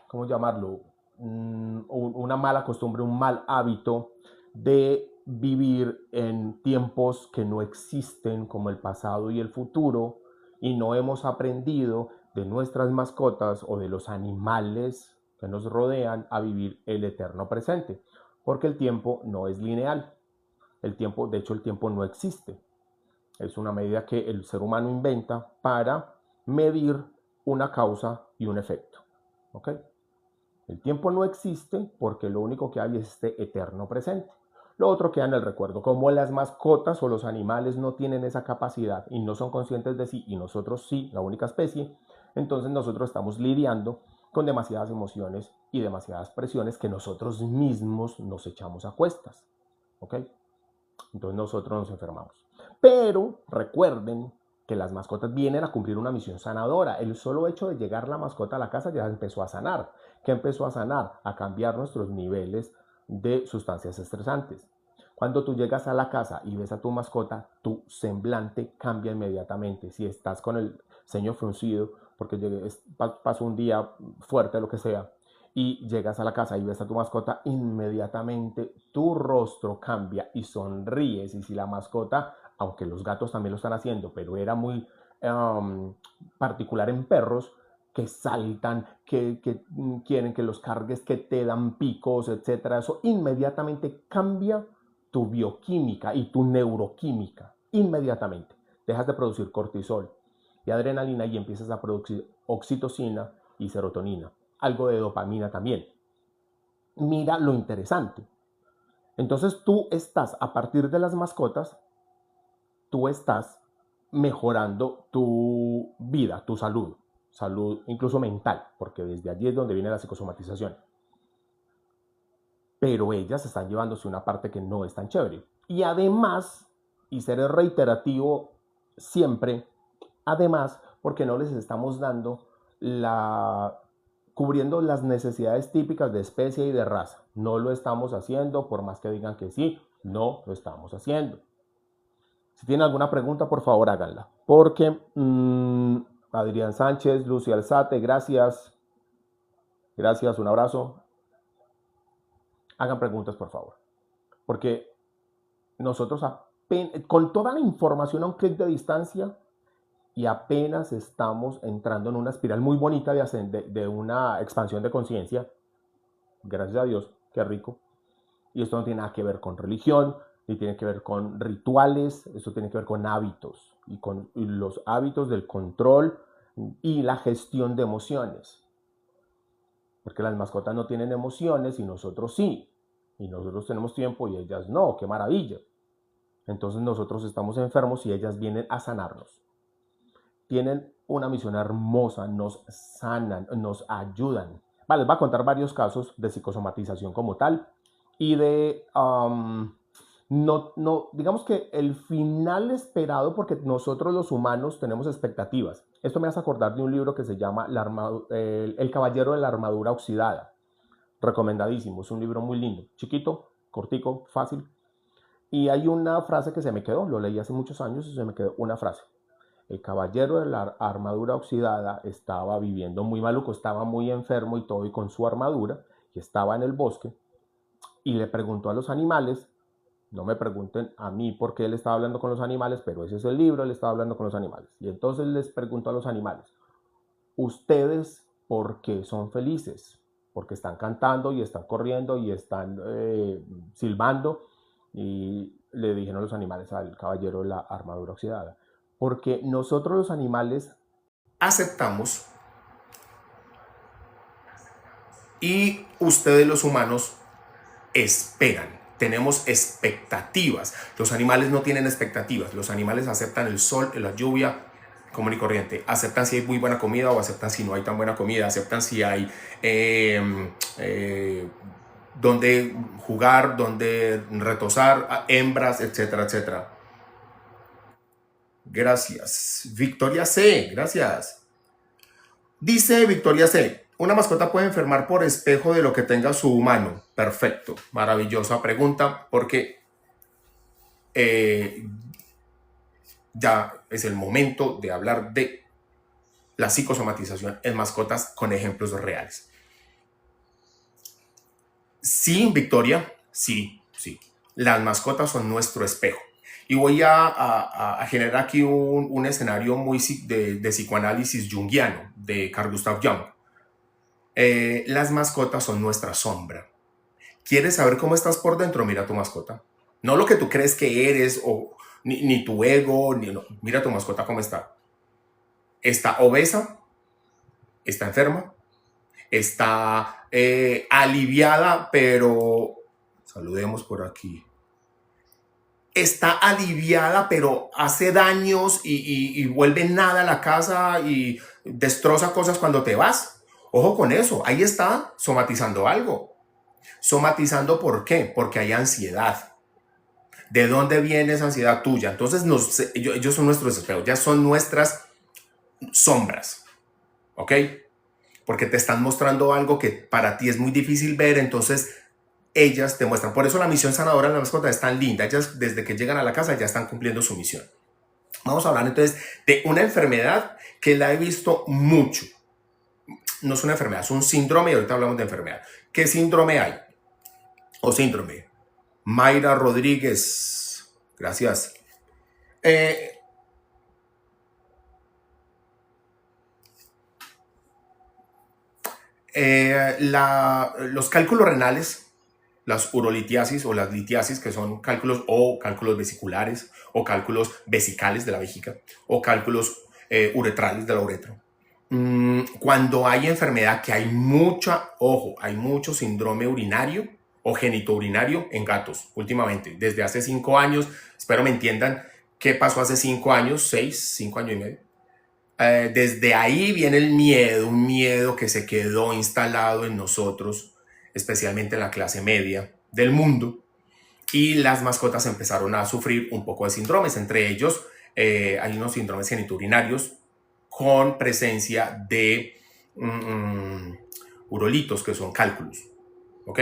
¿cómo llamarlo? Una mala costumbre, un mal hábito de vivir en tiempos que no existen como el pasado y el futuro y no hemos aprendido de nuestras mascotas o de los animales que nos rodean a vivir el eterno presente, porque el tiempo no es lineal. El tiempo, de hecho, el tiempo no existe. Es una medida que el ser humano inventa para medir una causa y un efecto. ¿Ok? El tiempo no existe porque lo único que hay es este eterno presente. Lo otro queda en el recuerdo. Como las mascotas o los animales no tienen esa capacidad y no son conscientes de sí, y nosotros sí, la única especie, entonces nosotros estamos lidiando con demasiadas emociones y demasiadas presiones que nosotros mismos nos echamos a cuestas. ¿Ok? Entonces nosotros nos enfermamos. Pero recuerden que las mascotas vienen a cumplir una misión sanadora. El solo hecho de llegar la mascota a la casa ya empezó a sanar. ¿Qué empezó a sanar? A cambiar nuestros niveles de sustancias estresantes. Cuando tú llegas a la casa y ves a tu mascota, tu semblante cambia inmediatamente. Si estás con el ceño fruncido, porque pasó un día fuerte, lo que sea, y llegas a la casa y ves a tu mascota, inmediatamente tu rostro cambia y sonríes. Y si la mascota, aunque los gatos también lo están haciendo, pero era muy particular en perros, que saltan, que quieren que los cargues, que te dan picos, etcétera, eso inmediatamente cambia tu bioquímica y tu neuroquímica. Inmediatamente. Dejas de producir cortisol y adrenalina y empiezas a producir oxitocina y serotonina. Algo de dopamina también. Mira lo interesante. Entonces tú estás, a partir de las mascotas, tú estás mejorando tu vida, tu salud incluso mental, porque desde allí es donde viene la psicosomatización. Pero ellas están llevándose una parte que no es tan chévere. Y además, y seré reiterativo siempre, además, porque no les estamos dando cubriendo las necesidades típicas de especie y de raza. No lo estamos haciendo, por más que digan que sí, no lo estamos haciendo. Si tienen alguna pregunta, por favor háganla. Porque Adrián Sánchez, Lucy Alzate, gracias. Gracias, un abrazo. Hagan preguntas, por favor. Porque nosotros con toda la información a un clic de distancia y apenas estamos entrando en una espiral muy bonita de una expansión de conciencia. Gracias a Dios, qué rico. Y esto no tiene nada que ver con religión, ni tiene que ver con rituales, esto tiene que ver con hábitos y con los hábitos del control y la gestión de emociones. Porque las mascotas no tienen emociones y nosotros sí. Y nosotros tenemos tiempo y ellas no, qué maravilla. Entonces nosotros estamos enfermos y ellas vienen a sanarnos. Tienen una misión hermosa, nos sanan, nos ayudan. Vale, les voy a contar varios casos de psicosomatización como tal y de, digamos que el final esperado, porque nosotros los humanos tenemos expectativas. Esto me hace acordar de un libro que se llama El Caballero de la Armadura Oxidada. Recomendadísimo, es un libro muy lindo, chiquito, cortico, fácil. Y hay una frase que se me quedó, lo leí hace muchos años y se me quedó una frase. El caballero de la armadura oxidada estaba viviendo muy maluco, estaba muy enfermo y todo, y con su armadura, y estaba en el bosque, y le preguntó a los animales, no me pregunten a mí por qué él estaba hablando con los animales, pero ese es el libro, él estaba hablando con los animales. Y entonces les preguntó a los animales, ¿ustedes por qué son felices? Porque están cantando y están corriendo y están silbando. Y le dijeron los animales al caballero de la armadura oxidada, porque nosotros los animales aceptamos y ustedes los humanos esperan. Tenemos expectativas. Los animales no tienen expectativas. Los animales aceptan el sol, la lluvia, común y corriente. Aceptan si hay muy buena comida o aceptan si no hay tan buena comida. Aceptan si hay donde jugar, donde retosar, hembras, etcétera, etcétera. Gracias. Victoria C, gracias. Dice Victoria C, ¿una mascota puede enfermar por espejo de lo que tenga su humano? Perfecto, maravillosa pregunta, porque ya es el momento de hablar de la psicosomatización en mascotas con ejemplos reales. Sí, Victoria, sí. las mascotas son nuestro espejo. Y voy a generar aquí un escenario muy de psicoanálisis junguiano de Carl Gustav Jung. Las mascotas son nuestra sombra. ¿Quieres saber cómo estás por dentro? Mira tu mascota. No lo que tú crees que eres, o ni tu ego, no. Mira tu mascota cómo está. Está obesa, está enferma, está aliviada, pero saludemos por aquí. Está aliviada, pero hace daños y vuelve nada a la casa y destroza cosas cuando te vas. Ojo con eso, ahí está somatizando algo. Somatizando, ¿por qué? Porque hay ansiedad. ¿De dónde viene esa ansiedad tuya? Entonces ellos son nuestros espejos, ya son nuestras sombras, ¿ok? Porque te están mostrando algo que para ti es muy difícil ver, entonces ellas te muestran. Por eso la misión sanadora de la mascota es tan linda. Ellas desde que llegan a la casa ya están cumpliendo su misión. Vamos a hablar entonces de una enfermedad que la he visto mucho. No es una enfermedad, es un síndrome y ahorita hablamos de enfermedad. ¿Qué síndrome hay? O síndrome. Mayra Rodríguez, gracias. Los cálculos renales, las urolitiasis o las litiasis, que son cálculos vesiculares o cálculos vesicales de la vejiga o cálculos uretrales de la uretra. Cuando hay enfermedad, que hay hay mucho síndrome urinario o genitourinario en gatos últimamente, desde hace 5 años. Espero me entiendan qué pasó hace 5 años, 5 años y medio. Desde ahí viene el miedo, un miedo que se quedó instalado en nosotros, especialmente en la clase media del mundo, y las mascotas empezaron a sufrir un poco de síndromes. Entre ellos hay unos síndromes genitourinarios con presencia de urolitos, que son cálculos. ¿Ok?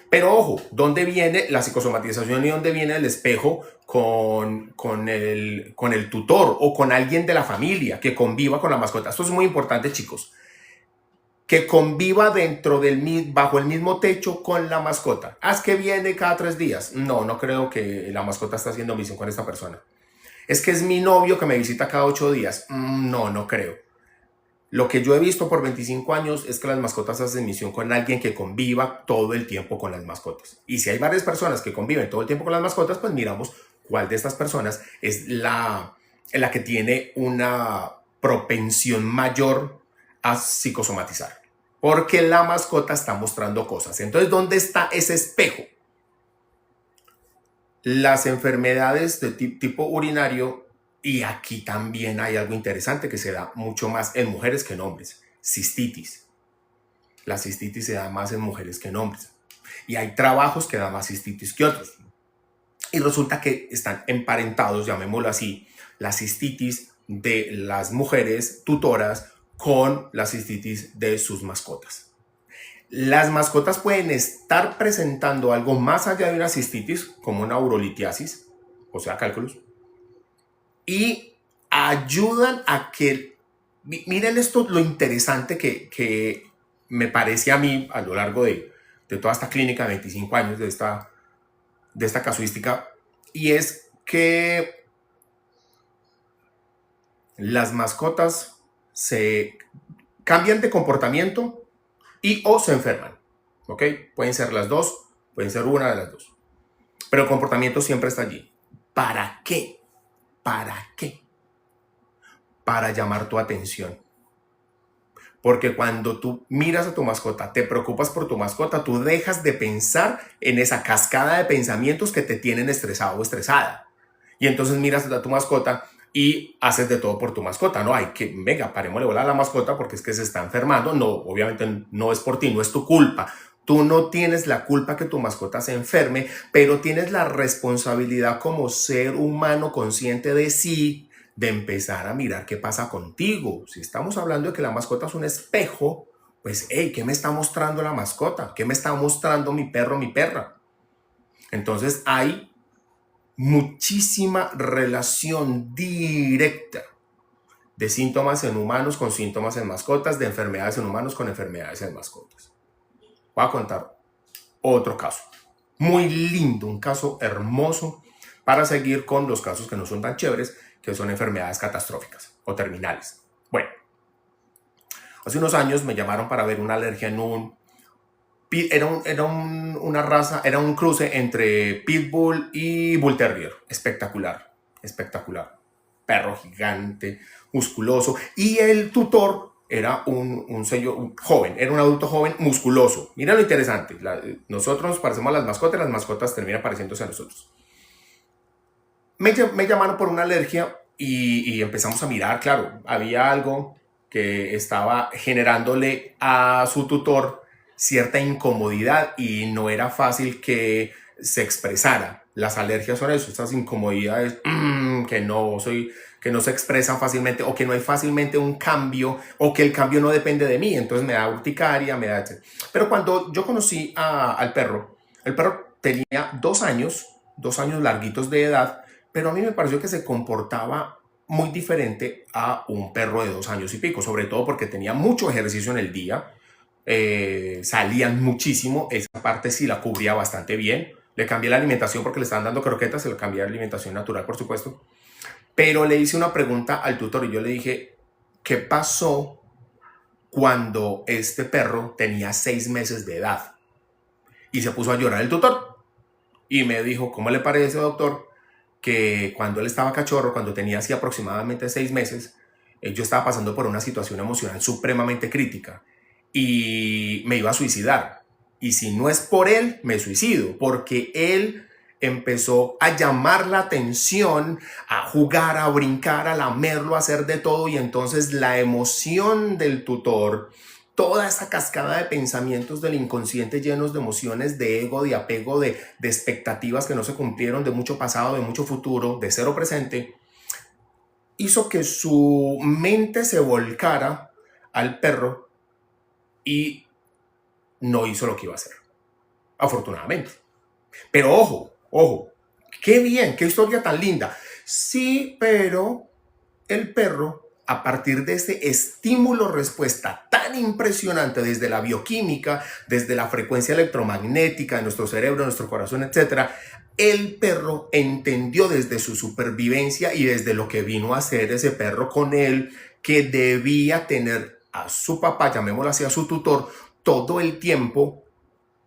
Pero ojo, ¿dónde viene la psicosomatización y dónde viene el espejo con el tutor o con alguien de la familia que conviva con la mascota? Esto es muy importante, chicos. Que conviva bajo el mismo techo con la mascota. ¿Es que viene cada 3 días? No creo que la mascota está haciendo misión con esta persona. ¿Es que es mi novio que me visita cada 8 días? No creo. Lo que yo he visto por 25 años es que las mascotas hacen misión con alguien que conviva todo el tiempo con las mascotas. Y si hay varias personas que conviven todo el tiempo con las mascotas, pues miramos cuál de estas personas es la que tiene una propensión mayor a psicosomatizar. Porque la mascota está mostrando cosas. Entonces, ¿dónde está ese espejo? Las enfermedades de tipo urinario. Y aquí también hay algo interesante que se da mucho más en mujeres que en hombres. Cistitis. La cistitis se da más en mujeres que en hombres. Y hay trabajos que dan más cistitis que otros. Y resulta que están emparentados, llamémoslo así, la cistitis de las mujeres tutoras con la cistitis de sus mascotas. Las mascotas pueden estar presentando algo más allá de una cistitis, como una urolitiasis, o sea, cálculos, y ayudan a que, miren esto, lo interesante que me parece a mí a lo largo de toda esta clínica de 25 años de esta casuística, y es que las mascotas se cambian de comportamiento y o se enferman, ¿ok? Pueden ser las dos, pueden ser una de las dos, pero el comportamiento siempre está allí. ¿Para qué? ¿Para qué? Para llamar tu atención. Porque cuando tú miras a tu mascota, te preocupas por tu mascota, tú dejas de pensar en esa cascada de pensamientos que te tienen estresado o estresada. Y entonces miras a tu mascota y haces de todo por tu mascota, ¿no? Venga, parémosle bola a la mascota porque es que se está enfermando. No, obviamente no es por ti, no es tu culpa. Tú no tienes la culpa que tu mascota se enferme, pero tienes la responsabilidad como ser humano consciente de sí, de empezar a mirar qué pasa contigo. Si estamos hablando de que la mascota es un espejo, pues, hey, ¿qué me está mostrando la mascota? ¿Qué me está mostrando mi perro, mi perra? Entonces hay muchísima relación directa de síntomas en humanos con síntomas en mascotas, de enfermedades en humanos con enfermedades en mascotas. Voy a contar otro caso muy lindo, un caso hermoso para seguir con los casos que no son tan chéveres, que son enfermedades catastróficas o terminales. Bueno, hace unos años me llamaron para ver una alergia en una raza, era un cruce entre Pitbull y Bull Terrier. Espectacular, espectacular. Perro gigante, musculoso. Y el tutor era un joven, era un adulto joven musculoso. Mira lo interesante. Nosotros nos parecemos a las mascotas terminan pareciéndose a nosotros. Me llamaron por una alergia y empezamos a mirar. Claro, había algo que estaba generándole a su tutor cierta incomodidad y no era fácil que se expresara. Las alergias son eso, estas incomodidades que no se expresan fácilmente o que no hay fácilmente un cambio o que el cambio no depende de mí. Entonces me da urticaria, me da... Pero cuando yo conocí al perro, el perro tenía 2 años larguitos de edad, pero a mí me pareció que se comportaba muy diferente a un perro de 2 años y pico, sobre todo porque tenía mucho ejercicio en el día, salían muchísimo, esa parte sí la cubría bastante bien. Le cambié la alimentación porque le estaban dando croquetas, se le cambié la alimentación natural, por supuesto. Pero le hice una pregunta al tutor y yo le dije, ¿qué pasó cuando este perro tenía 6 meses de edad? Y se puso a llorar el tutor. Y me dijo, ¿cómo le parece, doctor, que cuando él estaba cachorro, cuando tenía así aproximadamente 6 meses, yo estaba pasando por una situación emocional supremamente crítica y me iba a suicidar? Y si no es por él, me suicido, porque él empezó a llamar la atención, a jugar, a brincar, a lamerlo, a hacer de todo, y entonces la emoción del tutor, toda esa cascada de pensamientos del inconsciente llenos de emociones, de ego, de apego, de expectativas que no se cumplieron, de mucho pasado, de mucho futuro, de cero presente, hizo que su mente se volcara al perro y no hizo lo que iba a hacer, afortunadamente. Pero ojo, qué bien, qué historia tan linda. Sí, pero el perro, a partir de ese estímulo-respuesta tan impresionante desde la bioquímica, desde la frecuencia electromagnética de nuestro cerebro, nuestro corazón, etc., el perro entendió desde su supervivencia y desde lo que vino a hacer ese perro con él, que debía tener a su papá, llamémoslo así, a su tutor, todo el tiempo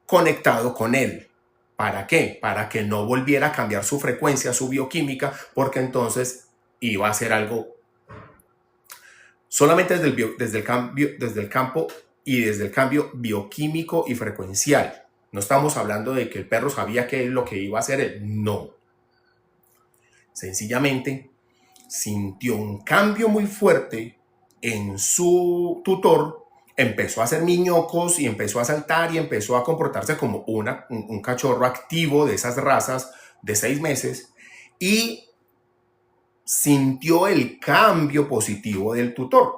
conectado con él. ¿Para qué? Para que no volviera a cambiar su frecuencia, su bioquímica, porque entonces iba a hacer algo solamente desde el campo y desde el cambio bioquímico y frecuencial. No estamos hablando de que el perro sabía qué es lo que iba a hacer él. No. Sencillamente sintió un cambio muy fuerte en su tutor, empezó a hacer miñocos y empezó a saltar y empezó a comportarse como un cachorro activo de esas razas de 6 meses y sintió el cambio positivo del tutor.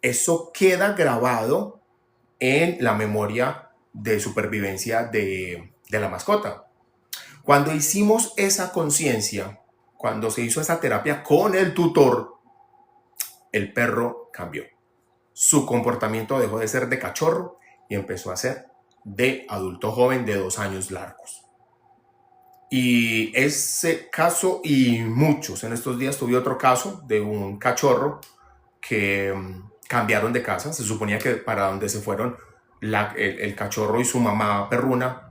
Eso queda grabado en la memoria de supervivencia de la mascota. Cuando hicimos esa conciencia, cuando se hizo esa terapia con el tutor, el perro cambió. Su comportamiento dejó de ser de cachorro y empezó a ser de adulto joven de 2 años largos. Y ese caso y muchos, en estos días tuve otro caso de un cachorro que cambiaron de casa. Se suponía que para donde se fueron el cachorro y su mamá perruna,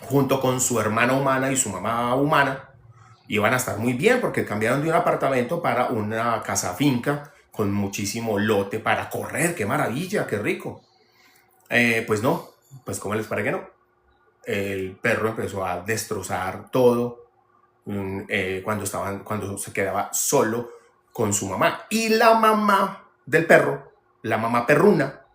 junto con su hermana humana y su mamá humana, iban a estar muy bien porque cambiaron de un apartamento para una casa finca con muchísimo lote para correr. ¡Qué maravilla! ¡Qué rico! Pues no, pues ¿cómo les parece que no? El perro empezó a destrozar todo cuando se quedaba solo con su mamá. Y la mamá del perro, la mamá perruna,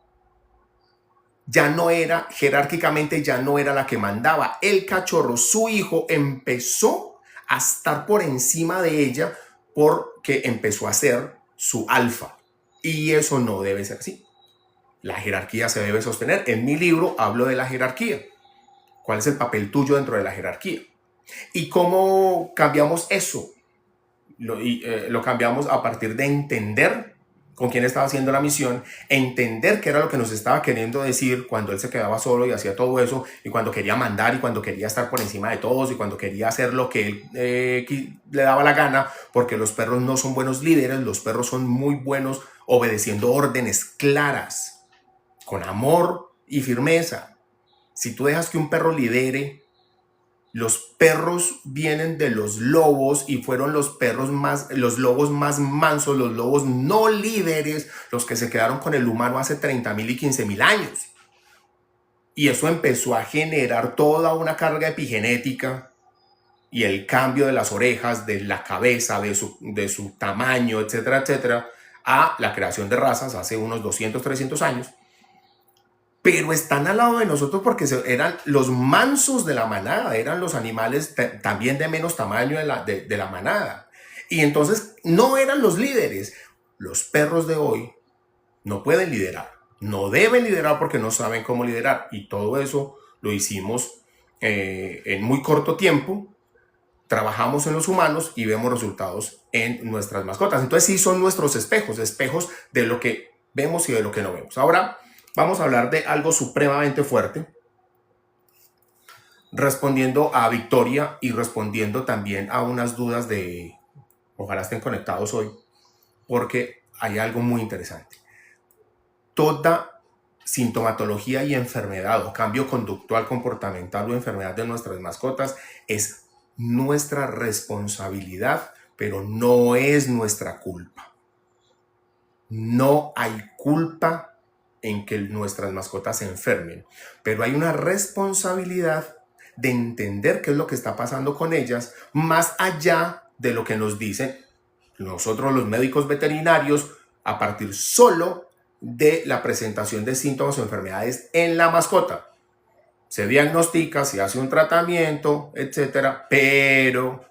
ya no era, jerárquicamente ya no era la que mandaba. El cachorro, su hijo, empezó a estar por encima de ella porque empezó a ser su alfa. Y eso no debe ser así. La jerarquía se debe sostener. En mi libro hablo de la jerarquía. ¿Cuál es el papel tuyo dentro de la jerarquía? ¿Y cómo cambiamos eso? Lo cambiamos a partir de entender con quién estaba haciendo la misión, entender qué era lo que nos estaba queriendo decir cuando él se quedaba solo y hacía todo eso, y cuando quería mandar, y cuando quería estar por encima de todos, y cuando quería hacer lo que él le daba la gana, porque los perros no son buenos líderes, los perros son muy buenos obedeciendo órdenes claras, con amor y firmeza. Si tú dejas que un perro lidere, los perros vienen de los lobos y fueron los lobos más mansos, los lobos no líderes, los que se quedaron con el humano hace 30.000 y 15.000 años. Y eso empezó a generar toda una carga epigenética y el cambio de las orejas, de la cabeza, de su tamaño, etcétera, etcétera, a la creación de razas hace unos 200, 300 años. Pero están al lado de nosotros porque eran los mansos de la manada, eran los animales también de menos tamaño de la manada. Y entonces no eran los líderes. Los perros de hoy no pueden liderar, no deben liderar porque no saben cómo liderar. Y todo eso lo hicimos en muy corto tiempo. Trabajamos en los humanos y vemos resultados en nuestras mascotas. Entonces sí son nuestros espejos de lo que vemos y de lo que no vemos. Ahora vamos a hablar de algo supremamente fuerte, respondiendo a Victoria y respondiendo también a unas dudas de, ojalá estén conectados hoy, porque hay algo muy interesante. Toda sintomatología y enfermedad o cambio conductual, comportamental o enfermedad de nuestras mascotas es nuestra responsabilidad, pero no es nuestra culpa. No hay culpa en que nuestras mascotas se enfermen, pero hay una responsabilidad de entender qué es lo que está pasando con ellas, más allá de lo que nos dicen nosotros los médicos veterinarios, a partir solo de la presentación de síntomas o enfermedades en la mascota. Se diagnostica, se hace un tratamiento, etcétera, pero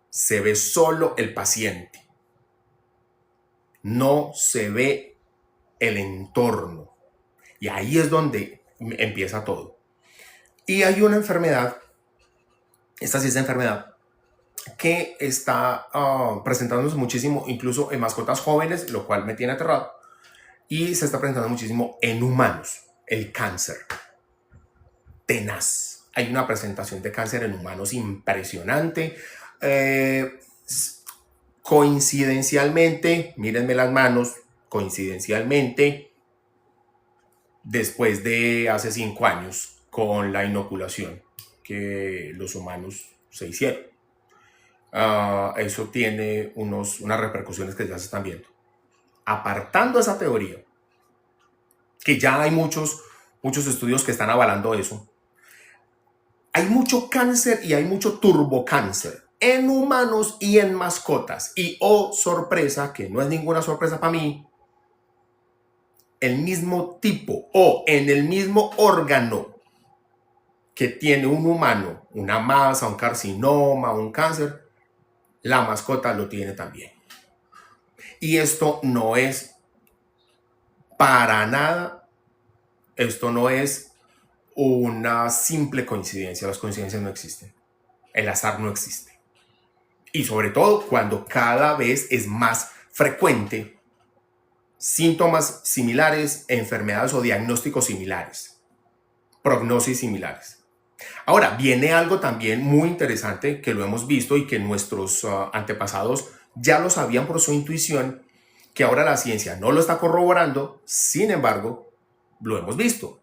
se ve solo el paciente. No se ve el entorno. Y ahí es donde empieza todo. Y hay una enfermedad, esta sí es enfermedad, que está presentándose muchísimo, incluso en mascotas jóvenes, lo cual me tiene aterrado. Y se está presentando muchísimo en humanos, el cáncer. Tenaz. Hay una presentación de cáncer en humanos impresionante. Coincidencialmente, mírenme las manos, coincidencialmente, después de hace 5 años con la inoculación que los humanos se hicieron. Eso tiene unas repercusiones que ya se están viendo. Apartando esa teoría, que ya hay muchos estudios que están avalando eso, hay mucho cáncer y hay mucho turbocáncer en humanos y en mascotas. Y oh, sorpresa, que no es ninguna sorpresa para mí, el mismo tipo o en el mismo órgano que tiene un humano, una masa, un carcinoma, un cáncer, la mascota lo tiene también. Y esto no es para nada, esto no es una simple coincidencia. Las coincidencias no existen. El azar no existe. Y sobre todo cuando cada vez es más frecuente síntomas similares, enfermedades o diagnósticos similares, prognosis similares. Ahora, viene algo también muy interesante que lo hemos visto y que nuestros antepasados ya lo sabían por su intuición, que ahora la ciencia no lo está corroborando, sin embargo, lo hemos visto.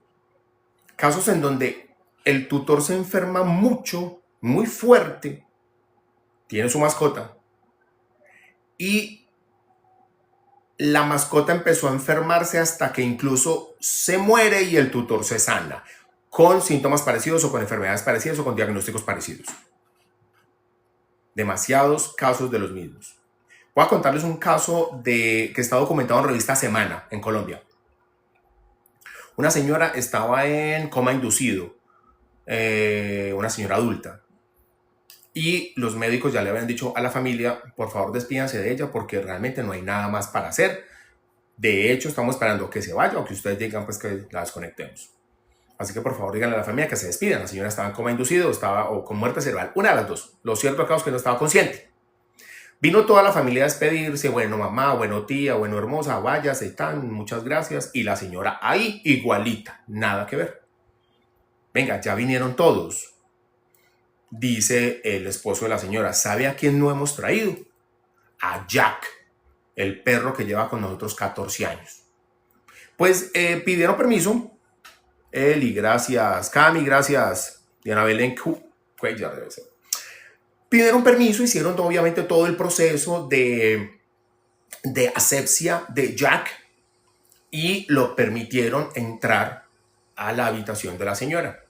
Casos en donde el tutor se enferma mucho, muy fuerte, tiene su mascota, y la mascota empezó a enfermarse hasta que incluso se muere y el tutor se sana, con síntomas parecidos o con enfermedades parecidas o con diagnósticos parecidos. Demasiados casos de los mismos. Voy a contarles un caso que está documentado en revista Semana, en Colombia. Una señora estaba en coma inducido, una señora adulta, y los médicos ya le habían dicho a la familia, por favor despídanse de ella porque realmente no hay nada más para hacer. De hecho, estamos esperando que se vaya o que ustedes digan pues que la desconectemos. Así que por favor díganle a la familia que se despidan. La señora estaba en coma inducido o con muerte cerebral, una de las dos. Lo cierto acá es que no estaba consciente. Vino toda la familia a despedirse, bueno mamá, bueno tía, bueno hermosa, váyase, tan, muchas gracias. Y la señora ahí igualita, nada que ver. Venga, ya vinieron todos. Dice el esposo de la señora, ¿sabe a quién no hemos traído? A Jack, el perro que lleva con nosotros 14 años. Pues pidieron permiso. Eli, gracias. Cami, gracias. Diana Belén, ya debe ser. Pidieron permiso, hicieron obviamente todo el proceso de asepsia de Jack y lo permitieron entrar a la habitación de la señora.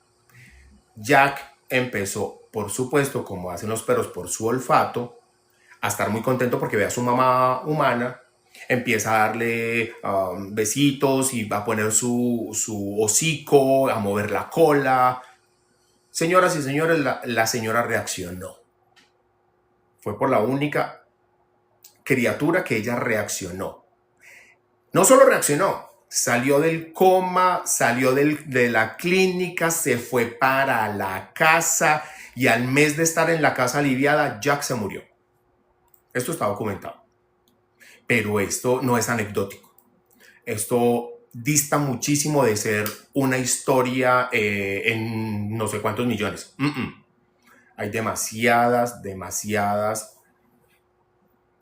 Jack empezó, por supuesto, como hacen los perros por su olfato, a estar muy contento porque ve a su mamá humana, empieza a darle besitos y va a poner su hocico, a mover la cola. Señoras y señores, la señora reaccionó. Fue por la única criatura que ella reaccionó. No solo reaccionó, salió del coma, salió de la clínica, se fue para la casa y al mes de estar en la casa aliviada, Jack se murió. Esto está documentado. Pero esto no es anecdótico. Esto dista muchísimo de ser una historia en no sé cuántos millones. Hay demasiadas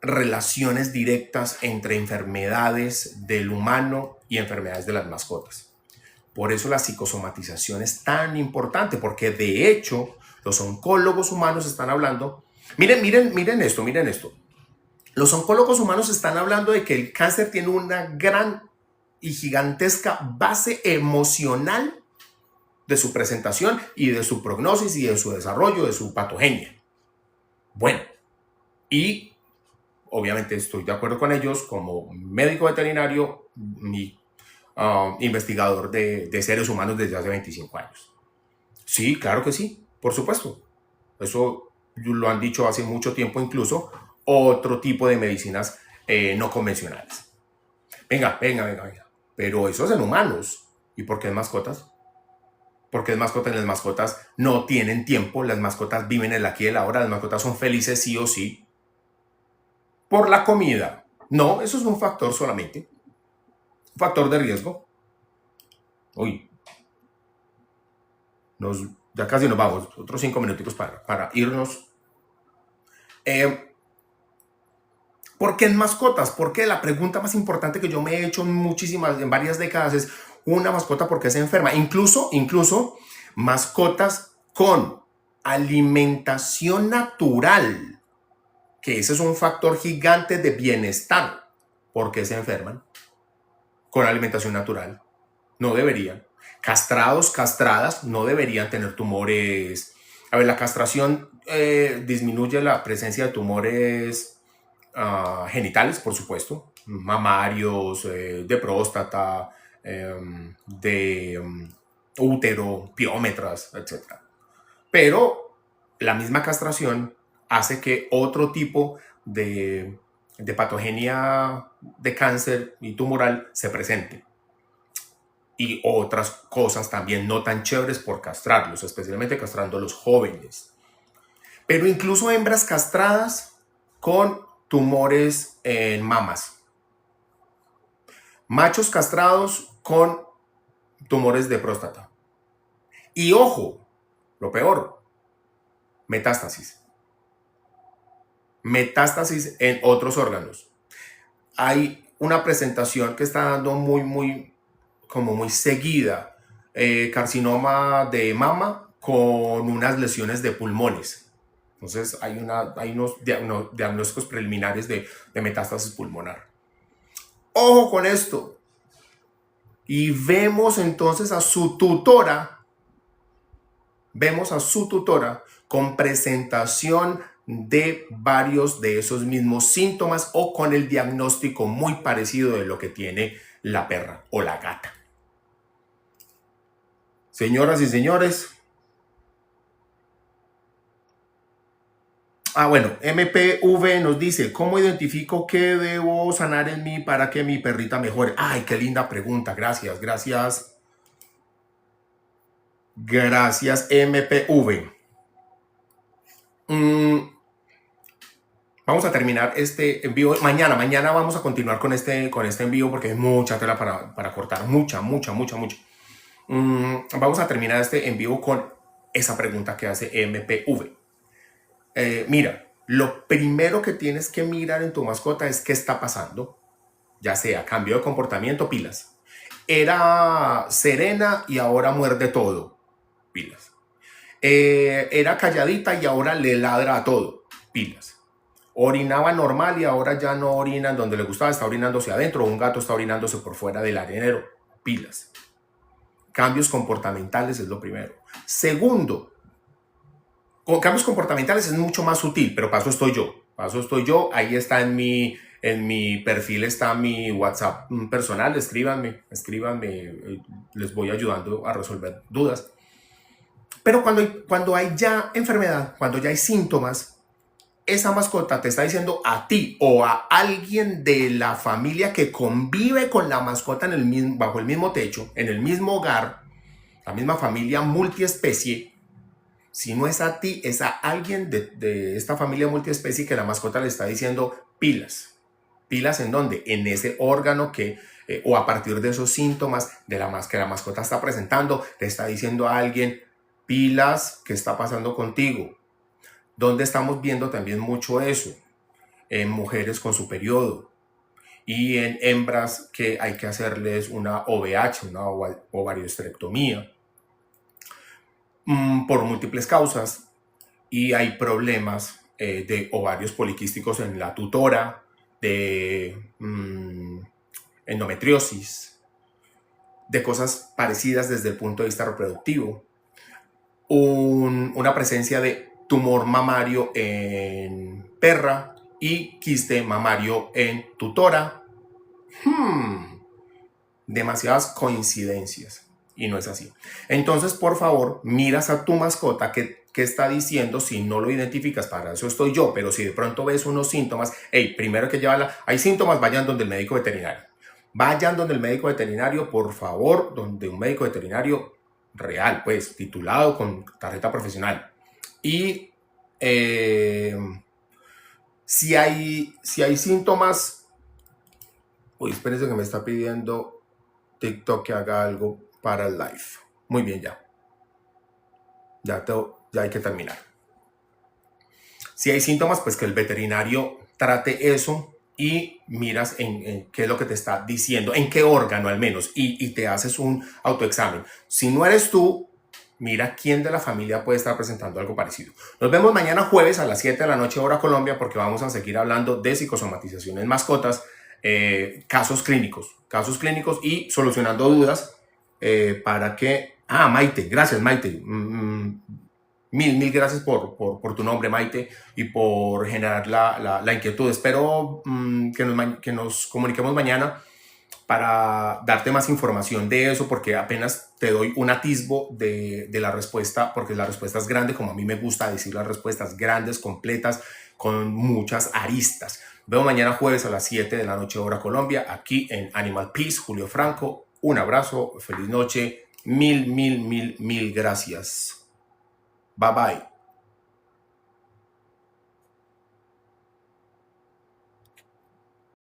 relaciones directas entre enfermedades del humano y enfermedades de las mascotas. Por eso la psicosomatización es tan importante, porque de hecho los oncólogos humanos están hablando, miren esto. Los oncólogos humanos están hablando de que el cáncer tiene una gran y gigantesca base emocional de su presentación y de su prognosis y de su desarrollo, de su patogenia. Bueno, y obviamente estoy de acuerdo con ellos como médico veterinario y investigador de seres humanos desde hace 25 años. Sí, claro que sí, por supuesto. Eso lo han dicho hace mucho tiempo incluso otro tipo de medicinas no convencionales. Venga. Pero eso es en humanos. ¿Y por qué en mascotas? Porque en las mascotas no tienen tiempo, las mascotas viven en el aquí y el ahora, las mascotas son felices sí o sí. Por la comida. No, eso es un factor solamente. Un factor de riesgo. Uy. Ya casi nos vamos. Otros 5 minutitos para irnos. ¿Por qué en mascotas? Porque la pregunta más importante que yo me he hecho en varias décadas es una mascota porque se enferma. Incluso mascotas con alimentación natural, que ese es un factor gigante de bienestar. ¿Por qué se enferman? Con alimentación natural. No deberían. Castrados, castradas, no deberían tener tumores. A ver, la castración disminuye la presencia de tumores genitales, por supuesto, mamarios, de próstata, de útero, piómetras, etc. Pero la misma castración hace que otro tipo de patogenia de cáncer y tumoral se presente. Y otras cosas también no tan chéveres por castrarlos, especialmente castrando a los jóvenes. Pero incluso hembras castradas con tumores en mamas. Machos castrados con tumores de próstata. Y ojo, lo peor, metástasis. Metástasis en otros órganos. Hay una presentación que está dando muy seguida. Carcinoma de mama con unas lesiones de pulmones. Entonces hay unos diagnósticos preliminares de metástasis pulmonar. Ojo con esto. Y vemos entonces a su tutora. Con presentación de varios de esos mismos síntomas o con el diagnóstico muy parecido de lo que tiene la perra o la gata. Señoras y señores. Bueno, MPV nos dice, ¿cómo identifico qué debo sanar en mí para que mi perrita mejore? Ay, qué linda pregunta. Gracias. Gracias, MPV. Vamos a terminar este envío mañana. Mañana vamos a continuar con este envío porque hay mucha tela para cortar. Mucha. Vamos a terminar este envío con esa pregunta que hace MPV. Mira, lo primero que tienes que mirar en tu mascota es qué está pasando. Ya sea cambio de comportamiento, pilas. Era serena y ahora muerde todo, pilas. Era calladita y ahora le ladra a todo, pilas. Orinaba normal y ahora ya no orina en donde le gustaba, está orinándose adentro, un gato está orinándose por fuera del arenero, pilas. Cambios comportamentales es lo primero. Segundo, con cambios comportamentales es mucho más sutil, pero para eso estoy yo, ahí está en mi perfil, está mi WhatsApp personal, escríbanme, les voy ayudando a resolver dudas. Pero cuando hay ya enfermedad, cuando ya hay síntomas, esa mascota te está diciendo a ti o a alguien de la familia que convive con la mascota bajo el mismo techo, en el mismo hogar, la misma familia multiespecie. Si no es a ti, es a alguien de esta familia multiespecie que la mascota le está diciendo pilas. ¿Pilas en dónde? En ese órgano o a partir de esos síntomas que la mascota está presentando, le está diciendo a alguien pilas, ¿qué está pasando contigo? ¿Dónde estamos viendo también mucho eso? En mujeres con su periodo y en hembras que hay que hacerles una OVH, una ovarioesterectomía, por múltiples causas, y hay problemas de ovarios poliquísticos en la tutora, de endometriosis, de cosas parecidas desde el punto de vista reproductivo, una presencia de tumor mamario en perra y quiste mamario en tutora. Demasiadas coincidencias. Y no es así. Entonces, por favor, miras a tu mascota qué está diciendo. Si no lo identificas, para eso estoy yo. Pero si de pronto ves unos síntomas, primero que llévala. Hay síntomas, vayan donde el médico veterinario. Vayan donde el médico veterinario, por favor, donde un médico veterinario real, pues, titulado con tarjeta profesional. Y si hay síntomas, espérense que me está pidiendo TikTok que haga algo para el live. Muy bien, ya hay que terminar. Si hay síntomas, pues que el veterinario trate eso y miras en qué es lo que te está diciendo, en qué órgano al menos, y te haces un autoexamen. Si no eres tú, mira quién de la familia puede estar presentando algo parecido. Nos vemos mañana jueves a las 7 de la noche hora Colombia, porque vamos a seguir hablando de psicosomatización en mascotas, casos clínicos y solucionando dudas para que... Maite, gracias Maite. Mil gracias por tu nombre, Maite, y por generar la inquietud. Espero que nos comuniquemos mañana para darte más información de eso, porque apenas te doy un atisbo de la respuesta, porque la respuesta es grande, como a mí me gusta decir las respuestas grandes, completas, con muchas aristas. Veo mañana jueves a las 7 de la noche hora Colombia, aquí en Animal Peace. Julio Franco, un abrazo, feliz noche, mil gracias. Bye bye.